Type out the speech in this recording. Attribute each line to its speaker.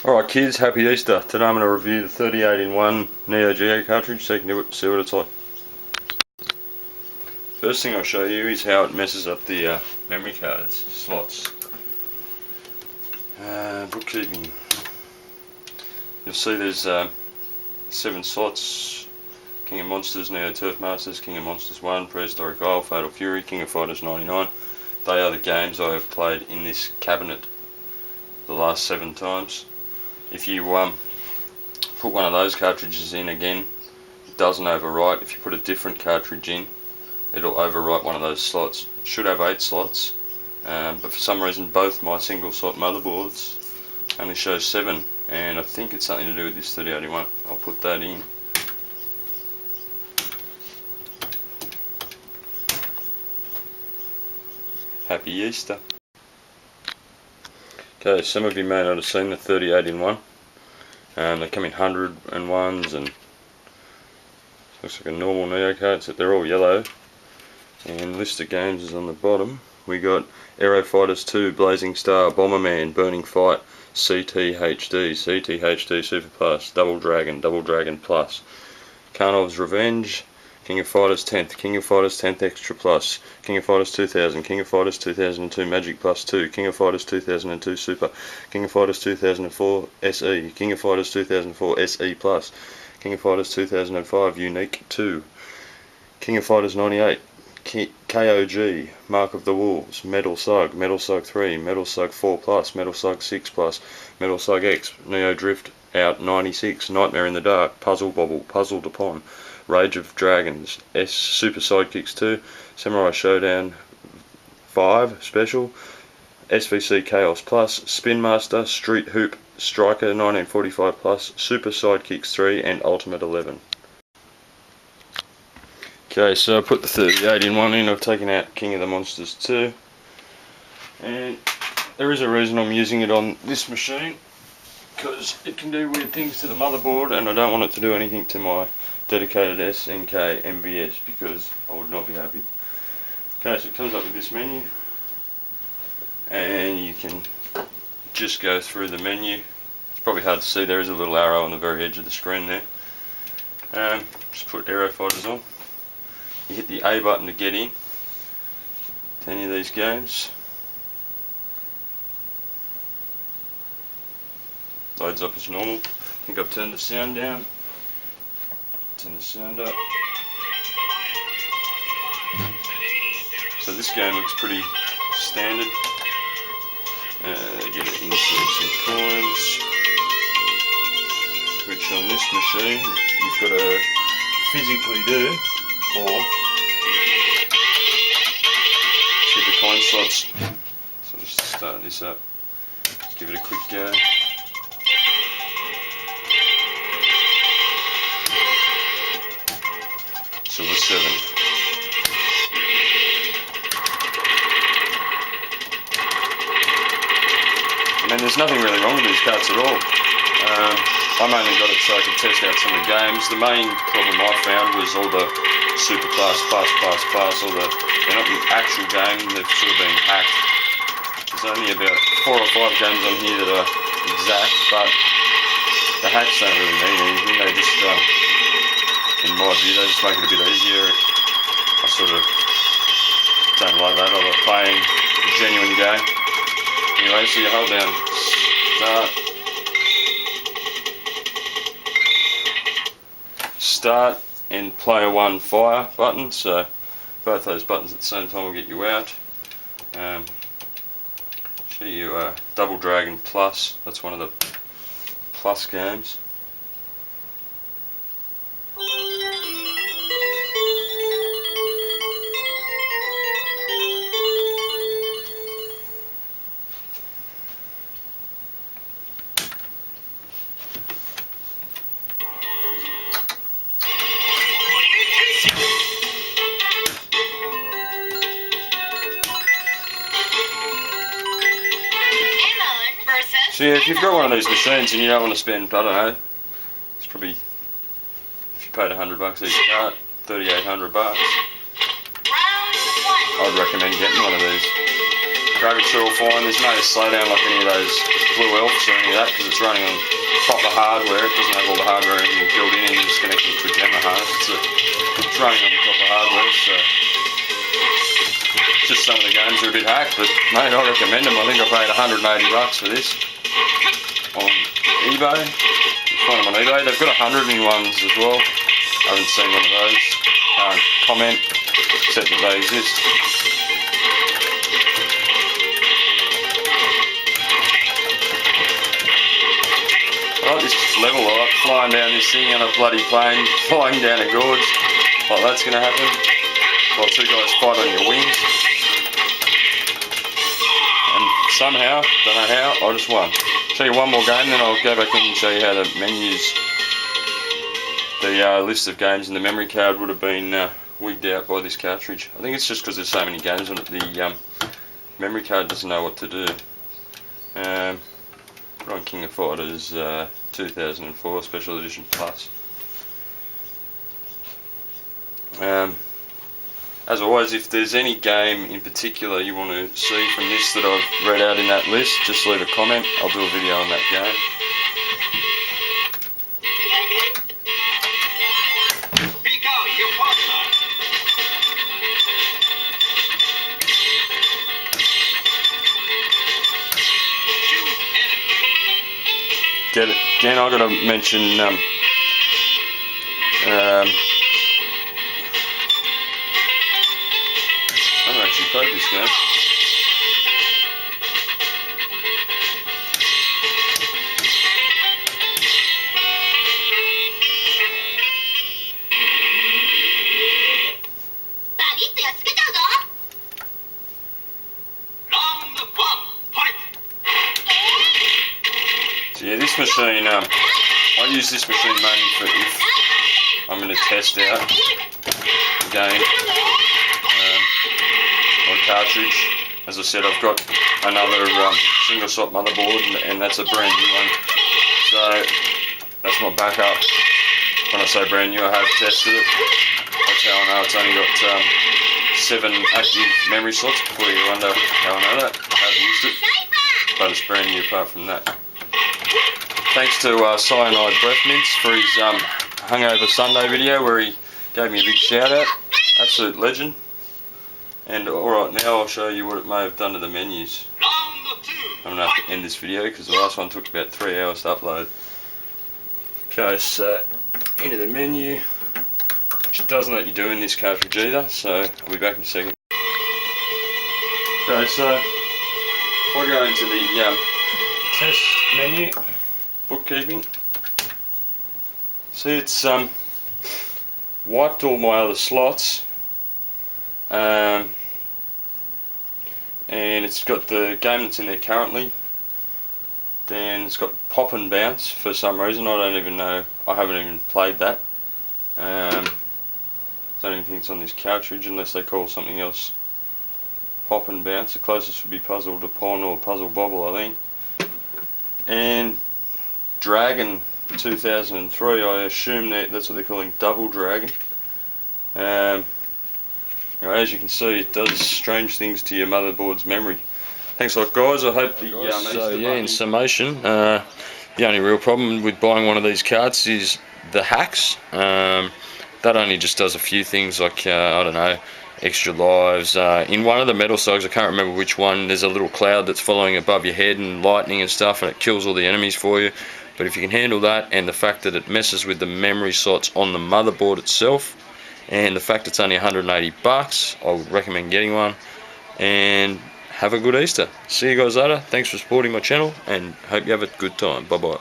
Speaker 1: Alright kids, happy Easter. Today I'm going to review the 38-in-1 Neo Geo cartridge so you can see what it's like. First thing I'll show you is how it messes up the memory cards slots. Bookkeeping. You'll see there's 7 slots: King of Monsters, Neo Turf Masters, King of Monsters 1, Prehistoric Isle, Fatal Fury, King of Fighters 99. They are the games I have played in this cabinet the last 7 times. If you put one of those cartridges in again, it doesn't overwrite. If you put a different cartridge in, it'll overwrite one of those slots. It should have 8 slots, but for some reason both my single slot motherboards only show 7, and I think it's something to do with this 38-in-1. I'll put that in. Happy Easter. Okay, some of you may not have seen the 38-in-1. They come in 101s and looks like a normal Neo card, except they're all yellow. And list of games is on the bottom. We got Aero Fighters 2, Blazing Star, Bomberman, Burning Fight, CTHD, CTHD Super Plus, Double Dragon Plus, Karnov's Revenge, King of Fighters 10th, King of Fighters 10th Extra Plus, King of Fighters 2000, King of Fighters 2002 Magic Plus 2, King of Fighters 2002 Super, King of Fighters 2004 SE, King of Fighters 2004 SE Plus, King of Fighters 2005 Unique 2, King of Fighters 98, KOG, Mark of the Wolves, Metal Slug 3, Metal Slug 4 Plus, Metal Slug 6 Plus, Metal Slug X, Neo Drift Out 96, Nightmare in the Dark, Puzzle Bobble, Puzzled Upon, Rage of Dragons, Super Sidekicks 2, Samurai Showdown 5 Special, SVC Chaos Plus, Spin Master, Street Hoop, Striker 1945 Plus, Super Sidekicks 3 and Ultimate 11. Okay, so I put the 38-in-1 in. I've taken out King of the Monsters 2, and there is a reason I'm using it on this machine, because it can do weird things to the motherboard and I don't want it to do anything to my dedicated SNK MVS, because I would not be happy. Okay, so it comes up with this menu and you can just go through the menu. It's probably hard to see, there is a little arrow on the very edge of the screen there. Just put Aero Fighters on. You hit the A button to get in to any of these games. Loads up as normal. I think I've turned the sound down. Turn the sound up. So this game looks pretty standard. Get it, insert some coins, which on this machine you've got to physically do, or hit the coin slots. So I'll just start this up, give it a quick go. Silver 7. I mean, there's nothing really wrong with these cards at all. I mainly got it so I could test out some of the games. The main problem I found was all the Super Plus, all the, they're not the actual game, they've sort of been hacked. There's only about 4 or 5 games on here that are exact, but the hacks don't really mean anything. They just, in my view, they just make it a bit easier. I sort of don't like that. I like playing a genuine game. Anyway, so you hold down start and player 1 fire button, so both those buttons at the same time will get you out. Show you Double Dragon Plus, that's one of the Plus games. So yeah, if you've got one of these machines and you don't want to spend, I don't know, it's probably, if you paid $100 each cart, $3,800, I'd recommend getting one of these. graphics are all fine. There's no slowdown like any of those Blue Elves or any of that, because it's running on proper hardware. It doesn't have all the hardware built in and you just connect it to a JAMMA harness. It's running on the proper hardware, so it's just some of the games are a bit hacked, but mate, I recommend them. I think I paid $180 for this on eBay. You find them on eBay. They've got 100-in-1s as well. I haven't seen one of those. Can't comment except that they exist. I like this level. I like flying down this thing on a bloody plane, flying down a gorge. Like that's going to happen while two guys fight on your wings. And somehow, don't know how, I just won. Show you one more game, then I'll go back in and show you how the menus, the list of games in the memory card would have been wigged out by this cartridge. I think it's just because there's so many games on it, the memory card doesn't know what to do. Put on King of Fighters 2004 Special Edition Plus. As always, if there's any game in particular you want to see from this that I've read out in that list, just leave a comment. I'll do a video on that game. Again, I've got to mention I haven't actually played this game. So yeah, this machine, I use this machine mainly for if I'm going to test out the game. On cartridge. As I said, I've got another single slot motherboard, and that's a brand new one. So that's my backup. When I say brand new, I have tested it. That's how I know it's only got 7 active memory slots. Before you wonder how I know that, I have used it, but it's brand new apart from that. Thanks to Cyanide Breath Mints for his Hungover Sunday video where he gave me a big shout out. Absolute legend. And alright, now I'll show you what it may have done to the menus. I'm going to have to end this video because the last one took about 3 hours to upload. Okay, so into the menu, which it doesn't let you do in this cartridge either, so I'll be back in a second. Okay, so if I go into the test menu, bookkeeping, see it's wiped all my other slots. And it's got the game that's in there currently. Then it's got Pop and Bounce for some reason. I don't even know. I haven't even played that. Don't even think it's on this cartridge unless they call something else Pop and Bounce. The closest would be Puzzle to Pon or Puzzle Bobble, I think. And Dragon 2003. I assume that's what they're calling Double Dragon. As you can see, it does strange things to your motherboard's memory. Thanks a lot, guys. I hope in summation, the only real problem with buying one of these cards is the hacks. That only just does a few things like, I don't know, extra lives. In one of the metal slugs, I can't remember which one, there's a little cloud that's following above your head and lightning and stuff, and it kills all the enemies for you. But if you can handle that, and the fact that it messes with the memory slots on the motherboard itself, and the fact it's only $180, I would recommend getting one. And have a good Easter. See you guys later. Thanks for supporting my channel, and hope you have a good time. Bye bye.